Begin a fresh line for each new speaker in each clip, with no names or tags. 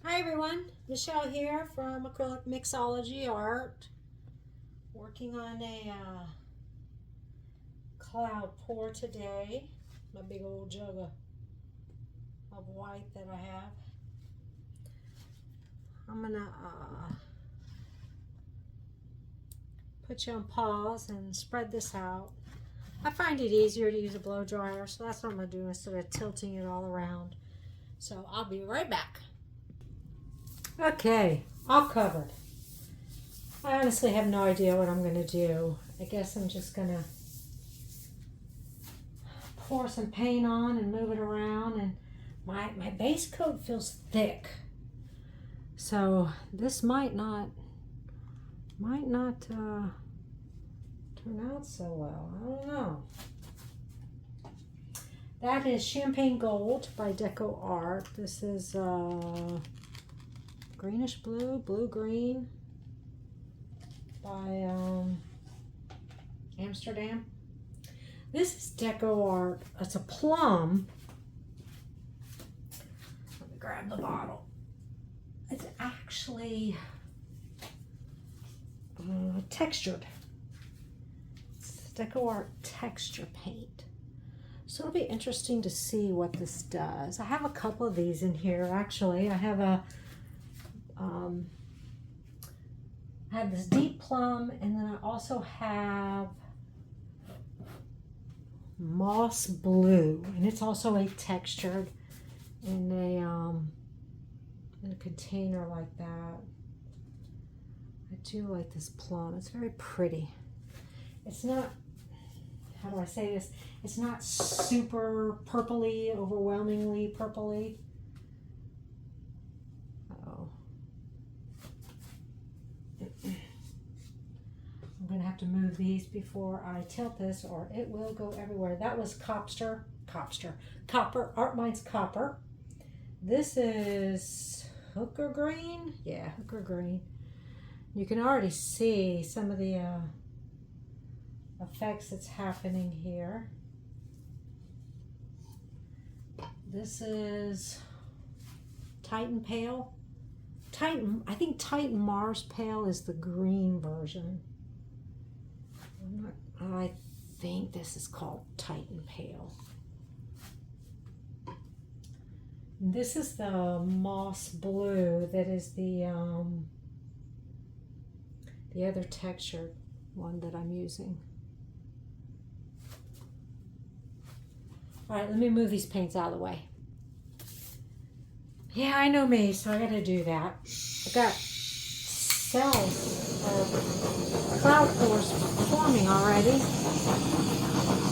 Hi everyone, Michelle here from Acrylic Mixology Art, working on a cloud pour today. My big old jug of white that I have. I'm gonna put you on pause and spread this out. I find it easier to use a blow dryer, so that's what I'm gonna do instead of tilting it all around. So I'll be right back. Okay, all covered. I honestly have no idea what I'm going to do. I guess I'm just going to pour some paint on and move it around. And my base coat feels thick. So this might not turn out so well. I don't know. That is Champagne Gold by Deco Art. This is Greenish Blue, Blue Green by Amsterdam. This is Deco Art. It's a plum. Let me grab the bottle. It's actually textured. It's Deco Art texture paint. So it'll be interesting to see what this does. I have a couple of these in here actually. I have this deep plum, and then I also have moss blue, and it's also a textured in a container like that. I do like this plum. It's very pretty. It's not, how do I say this? It's not super purpley, overwhelmingly purpley. I'm going to have to move these before I tilt this or it will go everywhere. That was copper, Art Mine's Copper. This is hooker green. Yeah, hooker green. You can already see some of the effects that's happening here. This is Titan Pale. I think Titan Mars Pale is the green version. I think this is called Titan Pale. This is the Moss Blue that is the other textured one that I'm using. All right, let me move these paints out of the way. Yeah, I know me, so I gotta do that. I've got cells of cloud cores forming already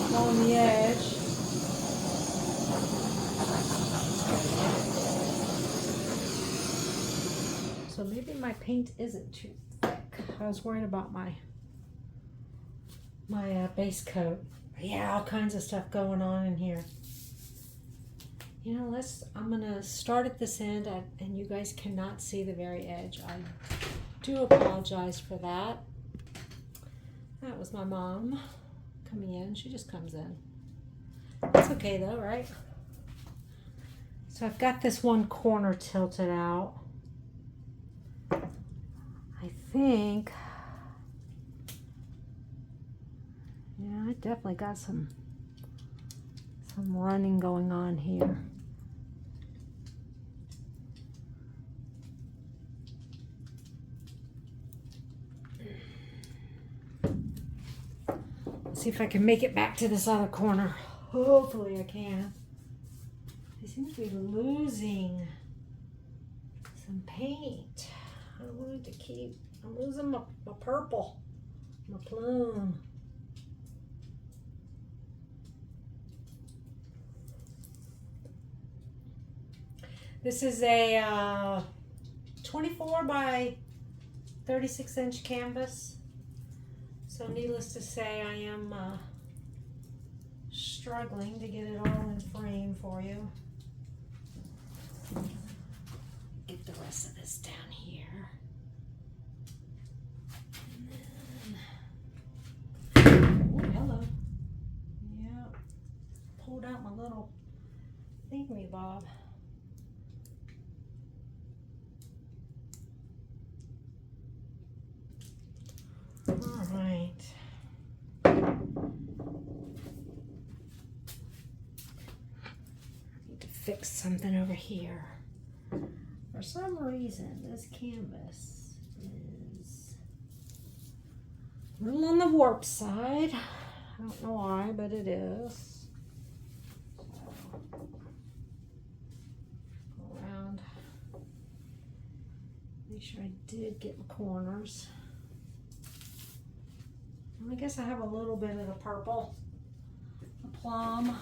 along the edge. So maybe my paint isn't too thick. I was worried about my base coat. Yeah, all kinds of stuff going on in here. You know, I'm gonna start at this end, and you guys cannot see the very edge. I do apologize for that. That was my mom coming in. She just comes in. It's okay though, right? So I've got this one corner tilted out. I think, yeah, I definitely got some running going on here. See if I can make it back to this other corner. Hopefully I can. I seem to be losing some paint. I want to keep, I'm losing my purple, my plum. This is a 24 by 36 inch canvas. So needless to say, I am struggling to get it all in frame for you. Get the rest of this down here. And then, oh, hello. Yeah, pulled out my little thingy bob. All right. Need to fix something over here. For some reason, this canvas is a little on the warp side. I don't know why, but it is. So, go around. Make sure I did get my corners. I guess I have a little bit of the purple, the plum.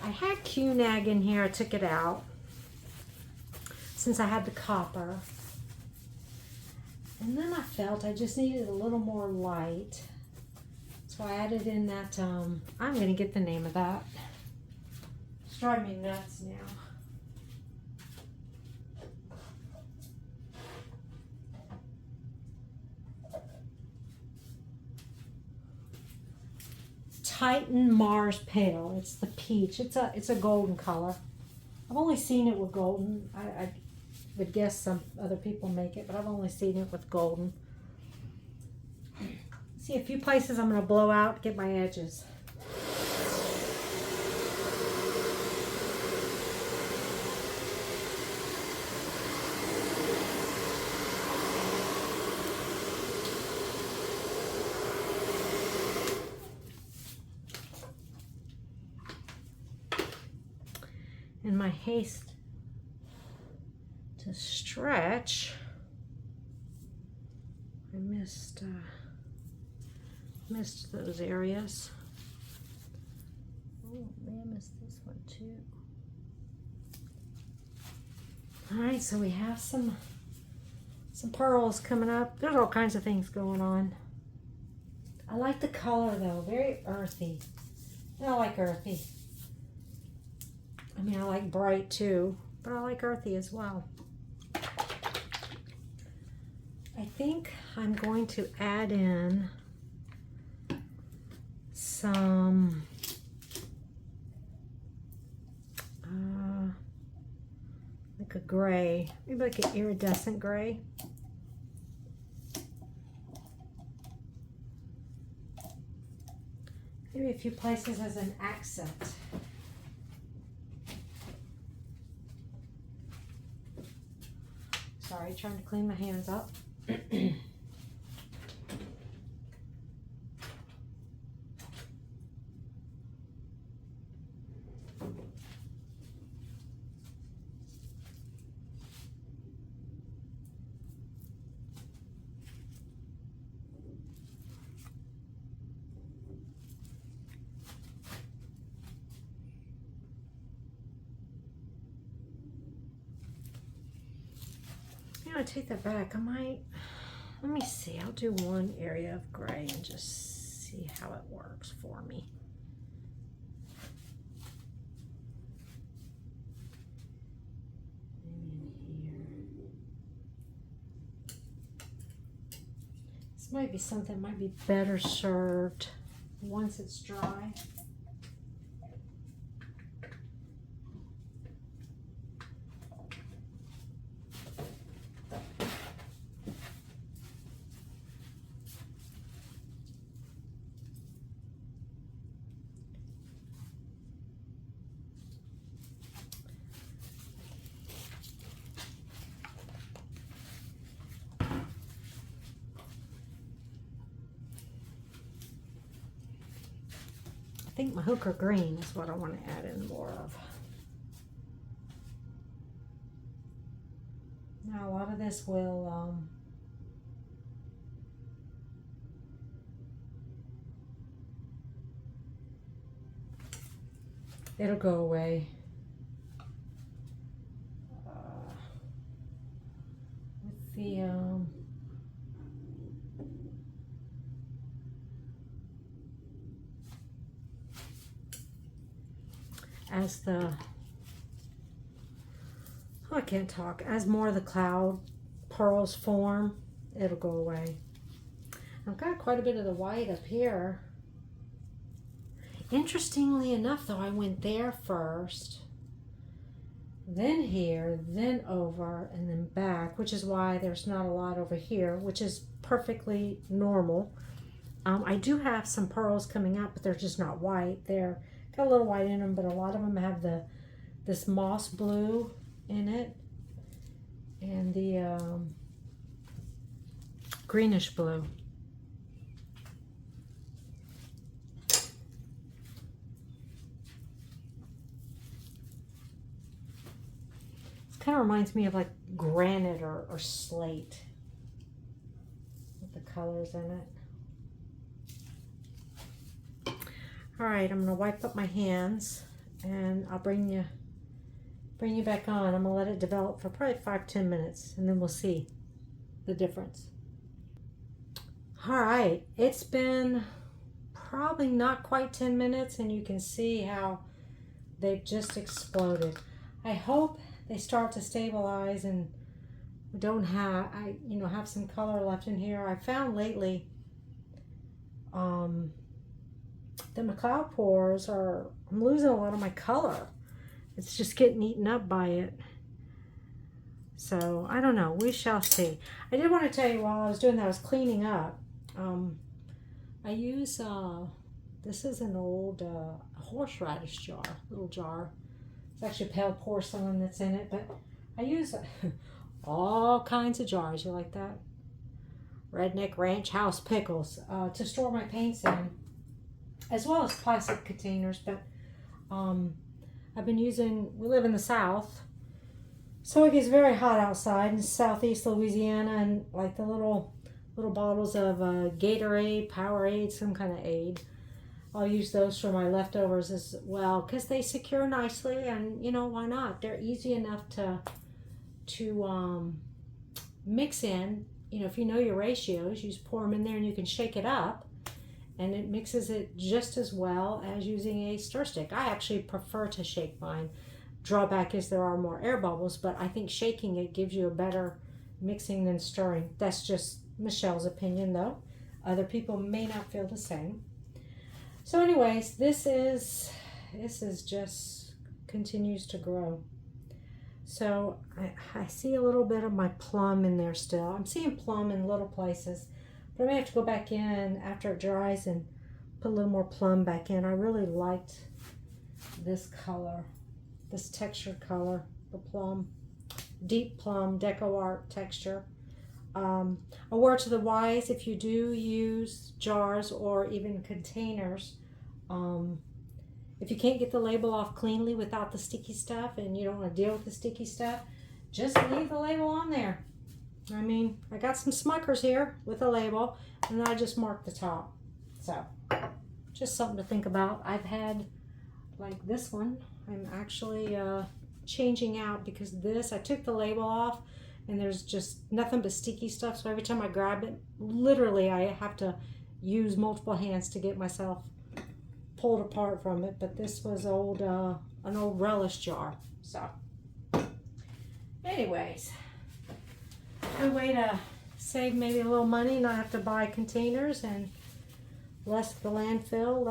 I had Q-nag in here, I took it out since I had the copper. And then I felt I just needed a little more light. So I added in that, I'm gonna get the name of that. It's driving me nuts now. Titan Mars Pale. It's the peach. It's a golden color. I've only seen it with golden. I would guess some other people make it, but I've only seen it with golden. See a few places I'm going to blow out to get my edges. In my haste to stretch, I missed those areas. Oh, I missed this one too. All right, so we have some pearls coming up. There's all kinds of things going on. I like the color though, very earthy. I like earthy. I mean, I like bright too, but I like earthy as well. I think I'm going to add in some like a gray, maybe like an iridescent gray. Maybe a few places as an accent. Sorry, trying to clean my hands up. I take that back. I might, let me see, I'll do one area of gray and just see how it works for me. In here. This might be something that might be better served once it's dry. I think my hooker green is what I want to add in more of. Now a lot of this will it'll go away. With the as the, oh, I can't talk, as more of the cloud pearls form, it'll go away. I've got quite a bit of the white up here. Interestingly enough though, I went there first, then here, then over, and then back, which is why there's not a lot over here, which is perfectly normal. I do have some pearls coming out, but they're just not white. They're got a little white in them, but a lot of them have this moss blue in it and the greenish blue. Kind of reminds me of like granite or slate with the colors in it. All right, I'm going to wipe up my hands and I'll bring you back on. I'm going to let it develop for probably 5-10 minutes and then we'll see the difference. All right, it's been probably not quite 10 minutes and you can see how they've just exploded. I hope they start to stabilize and we don't have, have some color left in here. I found lately that my cloud pores I'm losing a lot of my color. It's just getting eaten up by it. So I don't know, we shall see. I did want to tell you while I was doing that, I was cleaning up. I use, this is an old horseradish jar, little jar. It's actually pale porcelain that's in it, but I use all kinds of jars. You like that? Redneck Ranch House Pickles to store my paints in, as well as plastic containers. But I've been using, we live in the South, so it gets very hot outside in southeast Louisiana, and like the little bottles of Gatorade, Powerade, some kind of aid. I'll use those for my leftovers as well because they secure nicely, and why not? They're easy enough to mix in. If you know your ratios, you just pour them in there and you can shake it up and it mixes it just as well as using a stir stick. I actually prefer to shake mine. Drawback is there are more air bubbles, but I think shaking it gives you a better mixing than stirring. That's just Michelle's opinion though. Other people may not feel the same. So anyways, this is just continues to grow. So I see a little bit of my plum in there still. I'm seeing plum in little places, but I may have to go back in after it dries and put a little more plum back in. I really liked this color, this textured color, the plum, deep plum, deco art texture. A word to the wise, if you do use jars or even containers, if you can't get the label off cleanly without the sticky stuff and you don't want to deal with the sticky stuff, just leave the label on there. I mean, I got some Smuckers here with a label and I just marked the top. So, just something to think about. I've had like this one. I'm actually changing out because I took the label off and there's just nothing but sticky stuff. So every time I grab it, literally I have to use multiple hands to get myself pulled apart from it. But this was an old relish jar. So anyways, good way to save maybe a little money, not have to buy containers, and less at the landfill,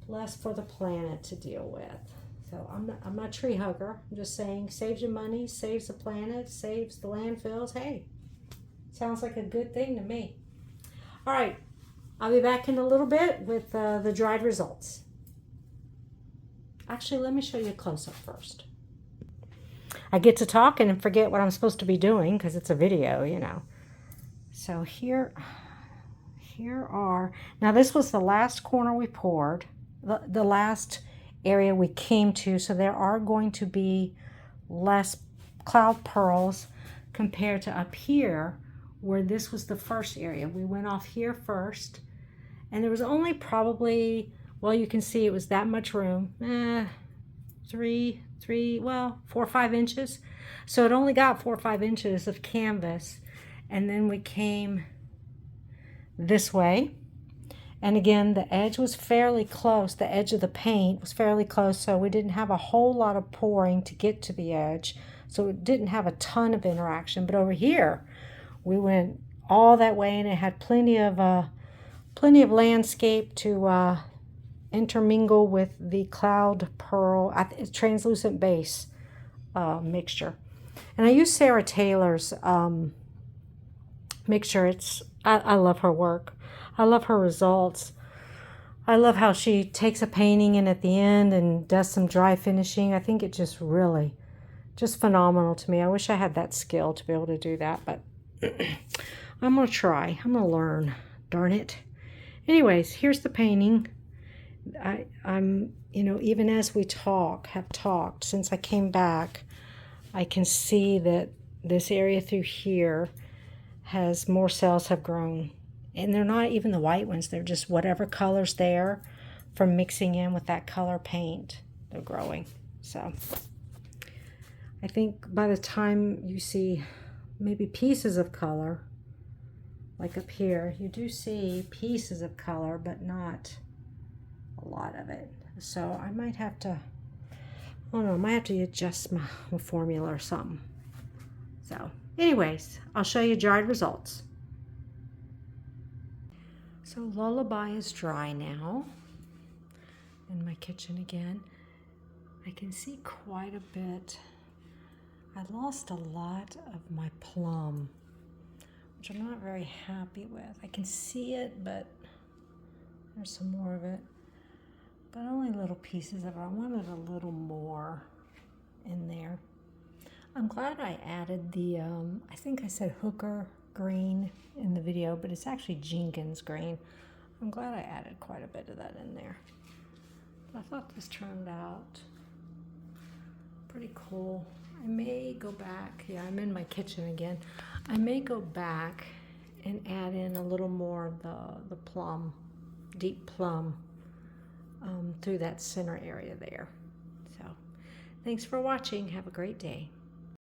less for the planet to deal with. So I'm not a tree hugger. I'm just saying, saves you money, saves the planet, saves the landfills. Hey, sounds like a good thing to me. All right, I'll be back in a little bit with the dried results. Actually, let me show you a close-up first. I get to talking and forget what I'm supposed to be doing because it's a video, you know. So here are, now this was the last corner we poured, the last area we came to, so there are going to be less cloud pearls compared to up here where this was the first area. We went off here first and there was only probably, well, you can see it was that much room, 4 or 5 inches. So it only got 4 or 5 inches of canvas, and then we came this way. And again, the edge was fairly close. The edge of the paint was fairly close, so we didn't have a whole lot of pouring to get to the edge. So it didn't have a ton of interaction. But over here, we went all that way, and it had plenty of landscape to, intermingle with the Cloud Pearl translucent base mixture. And I use Sara Taylor's mixture. I love her work. I love her results. I love how she takes a painting and at the end and does some dry finishing. I think it just really, just phenomenal to me. I wish I had that skill to be able to do that, but I'm going to try. I'm going to learn. Darn it. Anyways, here's the painting. I'm, you know, even as we have talked, since I came back, I can see that this area through here has more cells have grown. And they're not even the white ones. They're just whatever color's there from mixing in with that color paint. They're growing. So I think by the time you see maybe pieces of color, like up here, you do see pieces of color, but not a lot of it. So I might have to, I don't know, I might have to adjust my formula or something. So anyways, I'll show you dried results. So Lullaby is dry now in my kitchen again. I can see quite a bit. I lost a lot of my plum, which I'm not very happy with. I can see it, but there's some more of it. But only little pieces of it. I wanted a little more in there. I'm glad I added the, I think I said hooker green in the video, but it's actually Jenkins Green. I'm glad I added quite a bit of that in there. I thought this turned out pretty cool. I may go back, yeah, I'm in my kitchen again. I may go back and add in a little more of the plum, deep plum, through that center area there. So, thanks for watching. Have a great day.